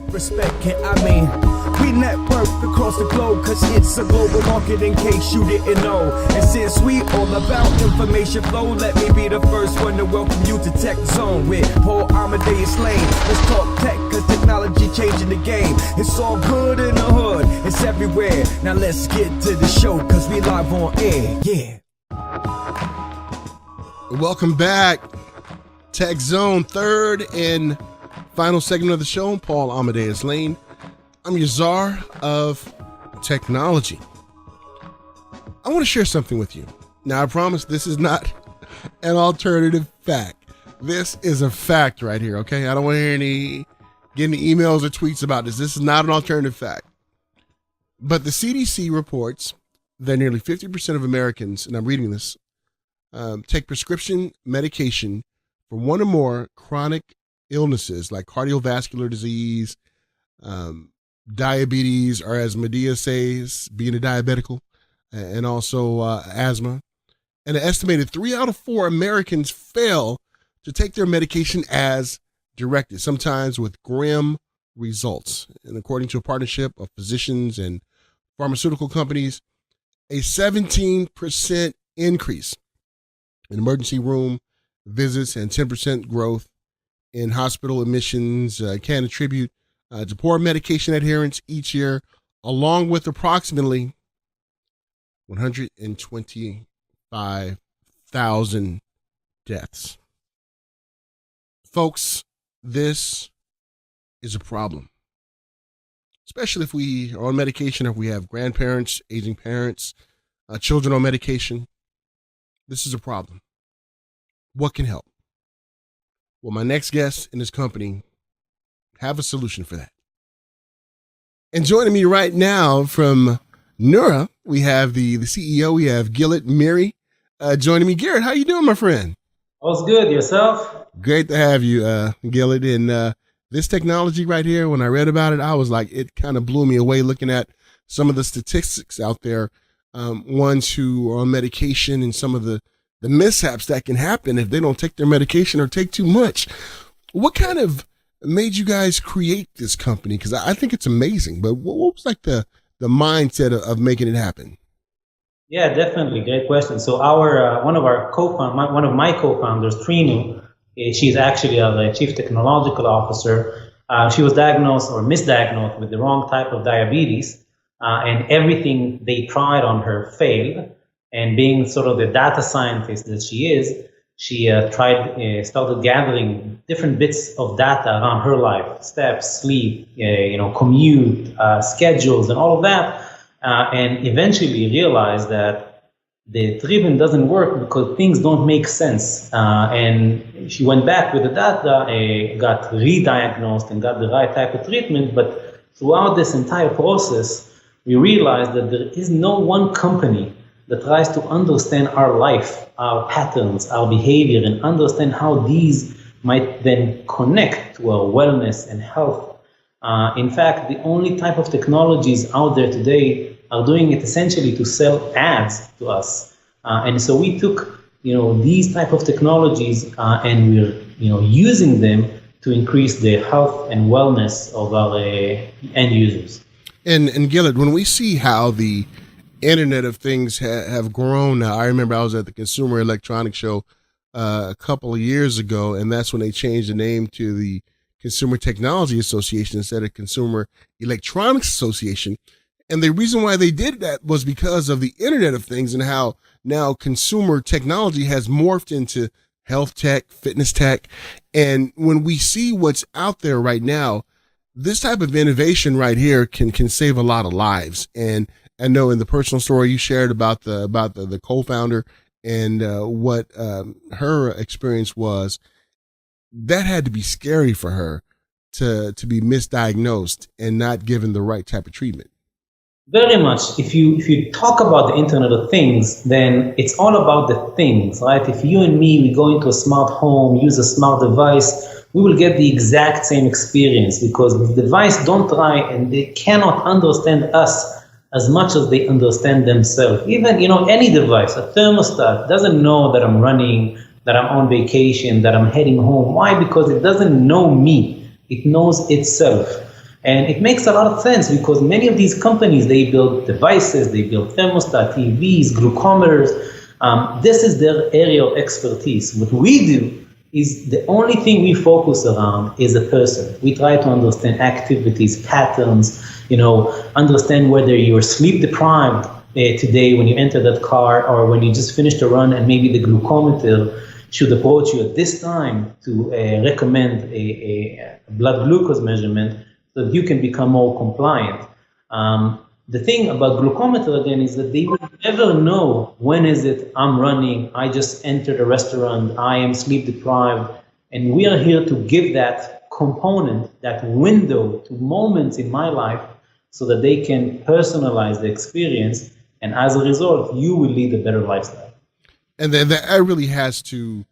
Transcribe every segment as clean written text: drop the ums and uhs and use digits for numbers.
respect it, we network across the globe, cause it's a global market in case you didn't know. And since we all about information flow, let me be the first one to welcome you to Tech Zone with Paul Amadeus Lane. Let's talk tech, cause technology changing the game. It's all good in the hood, it's everywhere. Now let's get to the show, cause we live on air, yeah. Welcome back. Tech Zone, third and final segment of the show. Paul Amadeus Lane. I'm your czar of technology. I want to share something with you. Now, I promise this is not an alternative fact. This is a fact right here, okay? I don't want to hear getting emails or tweets about this. This is not an alternative fact. But the CDC reports that nearly 50% of Americans, and I'm reading this, take prescription medication for one or more chronic illnesses like cardiovascular disease, diabetes, or as Amadeus says, being a diabetical, and also asthma. And an estimated 3 out of 4 Americans fail to take their medication as directed, sometimes with grim results. And according to a partnership of physicians and pharmaceutical companies, a 17% increase in emergency room visits and 10% growth in hospital admissions can attribute to poor medication adherence each year, along with approximately 125,000 deaths. Folks, this is a problem, especially if we are on medication, if we have grandparents, aging parents, children on medication. This is a problem. What can help? Well, my next guest in this company have a solution for that. And joining me right now from Neura, we have the CEO, we have Gilad Meiri joining me. Garrett, how you doing, my friend? All's good. Yourself? Great to have you, Gilad. And this technology right here, when I read about it, I was like, it kind of blew me away looking at some of the statistics out there, ones who are on medication and some of the mishaps that can happen if they don't take their medication or take too much. What kind of made you guys create this company? Because I think it's amazing, but what was like the mindset of making it happen? Yeah, definitely. Great question. So one of my co-founders, Trinu, she's actually our chief technological officer. She was diagnosed or misdiagnosed with the wrong type of diabetes, and everything they tried on her failed. And being sort of the data scientist that she is, she started gathering different bits of data around her life, steps, sleep, commute, schedules, and all of that, and eventually realized that the treatment doesn't work because things don't make sense. And she went back with the data, got re-diagnosed, and got the right type of treatment. But throughout this entire process, we realized that there is no one company that tries to understand our life, our patterns, our behavior, and understand how these might then connect to our wellness and health. In fact, the only type of technologies out there today are doing it essentially to sell ads to us. And so we took, these type of technologies and we're, using them to increase the health and wellness of our end users. And Gilad, when we see how the Internet of Things have grown now. I remember I was at the Consumer Electronics Show a couple of years ago, and that's when they changed the name to the Consumer Technology Association instead of Consumer Electronics Association. And the reason why they did that was because of the Internet of Things and how now consumer technology has morphed into health tech, fitness tech. And when we see what's out there right now, this type of innovation right here can save a lot of lives. And I know in the personal story you shared about the co-founder and what her experience was, that had to be scary for her to be misdiagnosed and not given the right type of treatment. Very much. If you talk about the Internet of Things, then it's all about the things, right? If you and me, we go into a smart home, use a smart device, we will get the exact same experience because the device don't try and they cannot understand us as much as they understand themselves. Even, any device, a thermostat, doesn't know that I'm running, that I'm on vacation, that I'm heading home. Why? Because it doesn't know me. It knows itself. And it makes a lot of sense because many of these companies, they build devices, they build thermostat, TVs, glucometers. This is their area of expertise. What we do is the only thing we focus around is a person. We try to understand activities, patterns, understand whether you're sleep deprived today when you enter that car, or when you just finished a run and maybe the glucometer should approach you at this time to recommend a blood glucose measurement so that you can become more compliant. The thing about glucometer, again, is that they will never know when is it I'm running, I just entered a restaurant, I am sleep deprived, and we are here to give that component, that window to moments in my life so that they can personalize the experience, and as a result, you will lead a better lifestyle. And then that really has to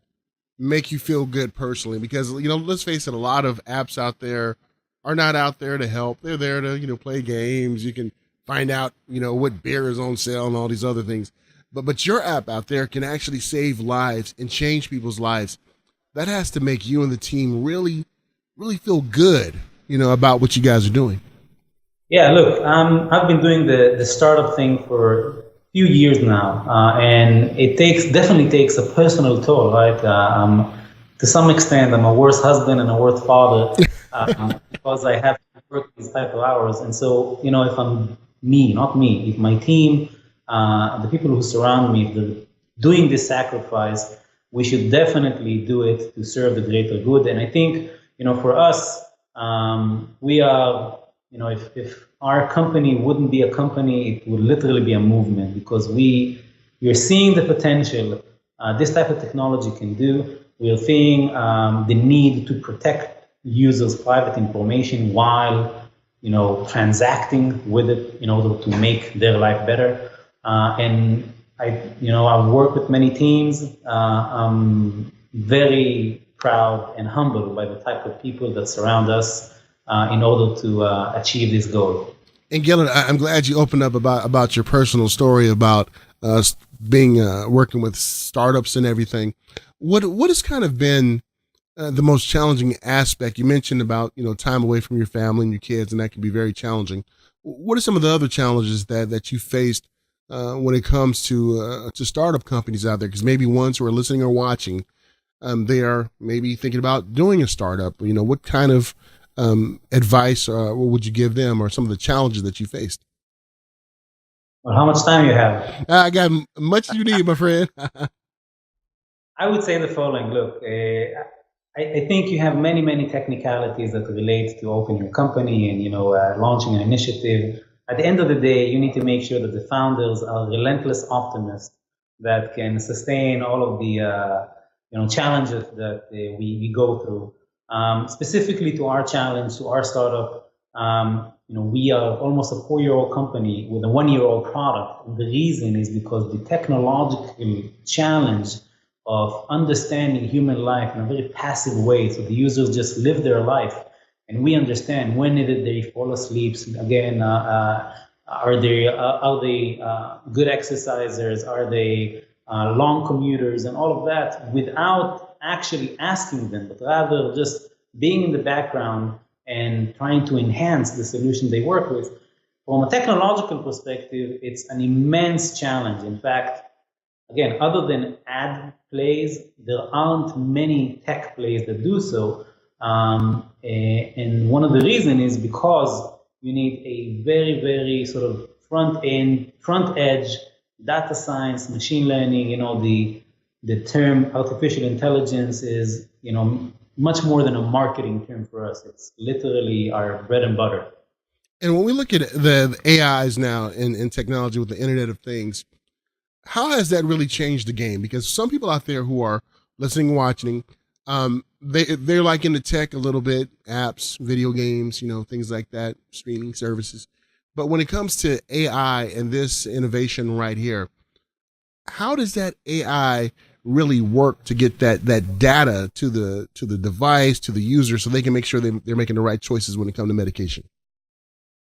make you feel good personally, because, let's face it, a lot of apps out there are not out there to help. They're there to, play games. You can find out, what beer is on sale and all these other things. But your app out there can actually save lives and change people's lives. That has to make you and the team really, really feel good, about what you guys are doing. Yeah, look, I've been doing the startup thing for a few years now, and it definitely takes a personal toll, right? To some extent, I'm a worse husband and a worse father because I have to work these type of hours. And so, if I'm if my team, the people who surround me, if they're doing this sacrifice, we should definitely do it to serve the greater good. And I think, for us, we are, if our company wouldn't be a company, it would literally be a movement, because we're seeing the potential this type of technology can do. We're seeing the need to protect users' private information while transacting with it in order to make their life better. And I've worked with many teams. I'm very proud and humbled by the type of people that surround us in order to achieve this goal. And Gilad, I'm glad you opened up about your personal story about being working with startups and everything. What has kind of been the most challenging aspect? You mentioned about time away from your family and your kids, and that can be very challenging. What are some of the other challenges that you faced when it comes to startup companies out there? Because maybe ones who are listening or watching, they are maybe thinking about doing a startup. What kind of advice what would you give them, or some of the challenges that you faced? Well, how much time you have? I got much you need, my friend. I would say the following. Look, I think you have many, many technicalities that relate to opening a company and launching an initiative. At the end of the day, you need to make sure that the founders are relentless optimists that can sustain all of the challenges that we go through. Specifically to our challenge, to our startup, we are almost a 4-year-old company with a 1-year-old product. And the reason is because the technological challenge of understanding human life in a very passive way, so the users just live their life, and we understand when did they fall asleep. Again, are they good exercisers? Are they long commuters and all of that, without actually asking them, but rather just being in the background and trying to enhance the solution they work with. From a technological perspective, it's an immense challenge. In fact, again, other than ad plays, there aren't many tech plays that do so. And one of the reasons is because you need a very, very sort of front edge data science, machine learning. The term artificial intelligence is, much more than a marketing term for us. It's literally our bread and butter. And when we look at the AIs now in technology with the Internet of Things, how has that really changed the game? Because some people out there who are listening and watching, they're like into tech a little bit, apps, video games, things like that, streaming services. But when it comes to AI and this innovation right here, how does that AI really work to get that data to the device, to the user, so they can make sure they're making the right choices when it comes to medication?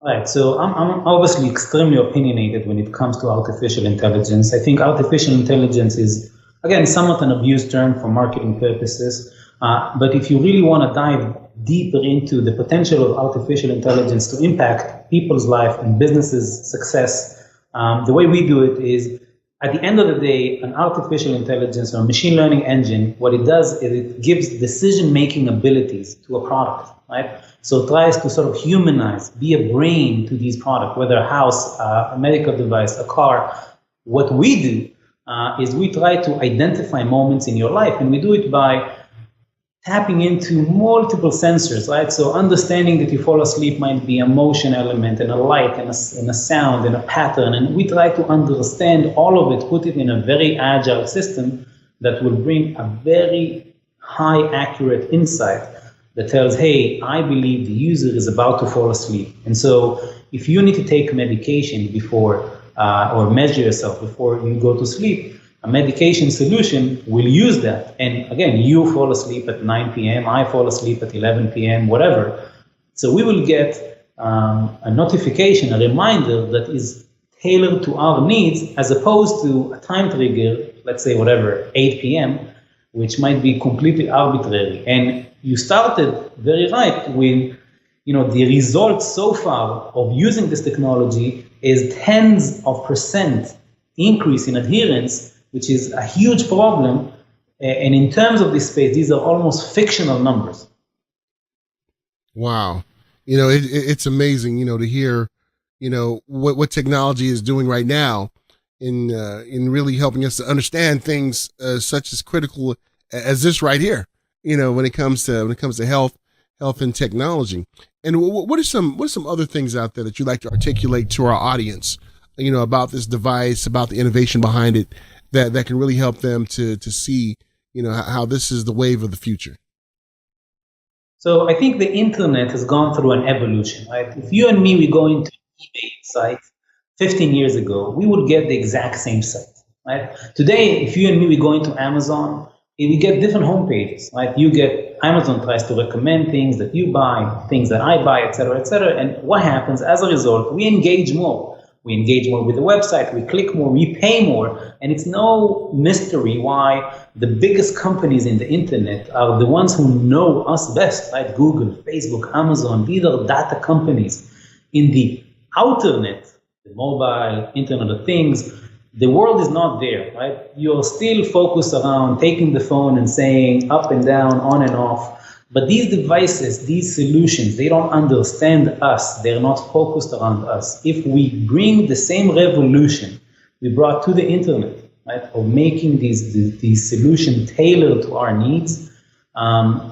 Right. So I'm obviously extremely opinionated when it comes to artificial intelligence. I think artificial intelligence is, again, somewhat an abused term for marketing purposes. But if you really want to dive deeper into the potential of artificial intelligence to impact people's life and businesses' success, the way we do it is, at the end of the day, an artificial intelligence or machine learning engine, what it does is it gives decision-making abilities to a product, right? So it tries to sort of humanize, be a brain to these products, whether a house, a medical device, a car. What we do is we try to identify moments in your life, and we do it by tapping into multiple sensors, right? So understanding that you fall asleep might be a motion element and a light and a sound and a pattern. And we try to understand all of it, put it in a very agile system that will bring a very high accurate insight that tells, hey, I believe the user is about to fall asleep. And so if you need to take medication before or measure yourself before you go to sleep, a medication solution will use that. And again, you fall asleep at 9 p.m., I fall asleep at 11 p.m., whatever. So we will get a notification, a reminder that is tailored to our needs, as opposed to a time trigger, let's say whatever, 8 p.m., which might be completely arbitrary. And you started very right with, the results so far of using this technology is tens of % increase in adherence, which is a huge problem. And in terms of this space, these are almost fictional numbers. Wow. It's amazing, to hear, what technology is doing right now in really helping us to understand things such as critical as this right here, when it comes to health and technology. And what are some other things out there that you'd like to articulate to our audience, about this device, about the innovation behind it, that can really help them to see, how this is the wave of the future? So I think the internet has gone through an evolution, right? If you and me, we go into an eBay site 15 years ago, we would get the exact same site, right? Today, if you and me, we go into Amazon, we get different homepages, right? Amazon tries to recommend things that you buy, things that I buy, et cetera, et cetera. And what happens as a result, we engage more. We engage more with the website, we click more, we pay more, and it's no mystery why the biggest companies in the internet are the ones who know us best, right? Google, Facebook, Amazon, these are data companies. In the outer net, the mobile, Internet of Things, the world is not there, right? You're still focused around taking the phone and saying up and down, on and off. But these devices, these solutions, they don't understand us. They're not focused around us. If we bring the same revolution we brought to the internet, right, of making these solutions tailored to our needs,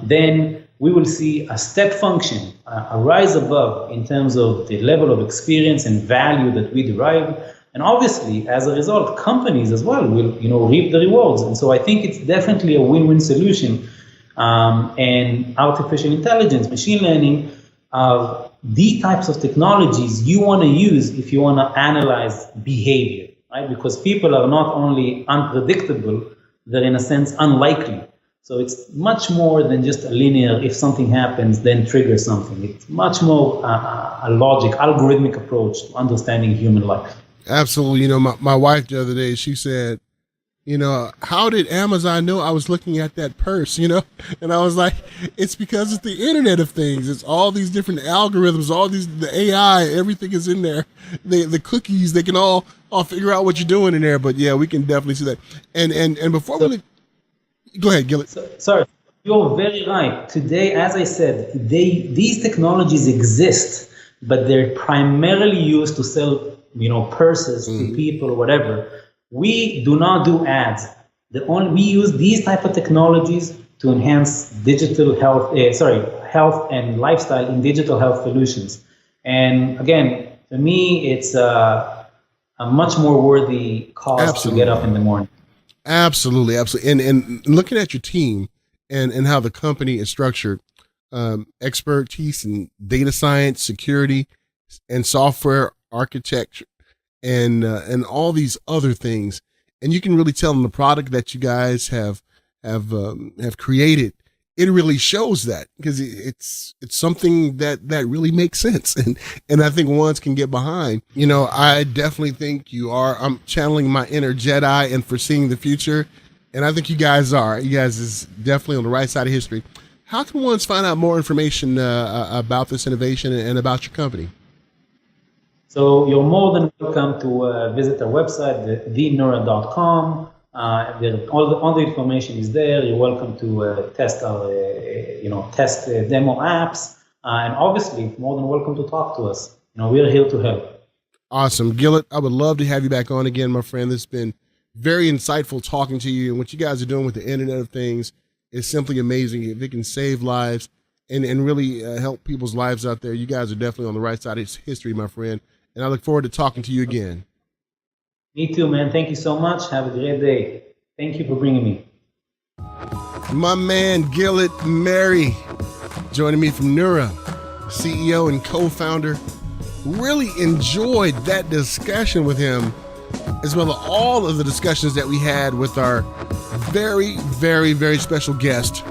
then we will see a step function, a rise above in terms of the level of experience and value that we derive. And obviously, as a result, companies as well will, reap the rewards. And so I think it's definitely a win-win solution. And artificial intelligence, machine learning are the types of technologies you want to use if you want to analyze behavior, right? Because people are not only unpredictable, they're in a sense unlikely. So it's much more than just a linear, if something happens, then trigger something. It's much more a logic, algorithmic approach to understanding human life. Absolutely. My wife the other day, she said, how did Amazon know I was looking at that purse, And I was like, it's because it's the Internet of Things. It's all these different algorithms, the AI, everything is in there. The cookies, they can all figure out what you're doing in there. But yeah, we can definitely see that. And before go ahead, Gilad. Sorry, you're very right. Today, as I said, these technologies exist, but they're primarily used to sell, purses to people or whatever. We do not do ads. We use these type of technologies to enhance digital health, health and lifestyle in digital health solutions. And again, for me, it's a much more worthy cause to get up in the morning. Absolutely. And looking at your team and how the company is structured, expertise in data science, security, and software architecture, and all these other things, and you can really tell in the product that you guys have created, it really shows that, because it's something that really makes sense, and I think ones can get behind. I definitely think I'm channeling my inner Jedi and foreseeing the future, and I think you guys is definitely on the right side of history. how can ones find out more information about this innovation and about your company? So you're more than welcome to visit our website, theneura.com. All the information is there. You're welcome to test our, test demo apps, and obviously more than welcome to talk to us. We're here to help. Awesome, Gilad. I would love to have you back on again, my friend. This has been very insightful talking to you, and what you guys are doing with the Internet of Things is simply amazing. If it can save lives and really help people's lives out there, you guys are definitely on the right side of history, my friend. And I look forward to talking to you again. Me too, man. Thank you so much. Have a great day. Thank you for bringing me. My man, Gilad Meiri, joining me from Neura, CEO and co-founder. Really enjoyed that discussion with him, as well as all of the discussions that we had with our very, very, very special guest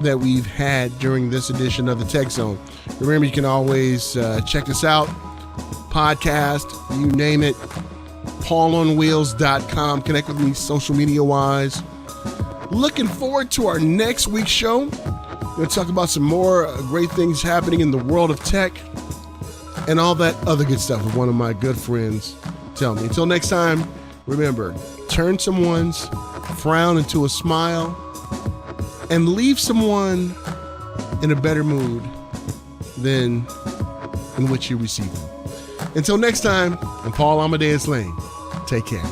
that we've had during this edition of the Tech Zone. Remember, you can always check us out, podcast, you name it, paulonwheels.com. Connect with me social media wise. Looking forward to our next week's show. We're going to talk about some more great things happening in the world of tech and all that other good stuff with one of my good friends tell me. Until next time, remember, turn someone's frown into a smile and leave someone in a better mood than in which you receive them. Until next time, I'm Paul Amadeus Lane. Take care.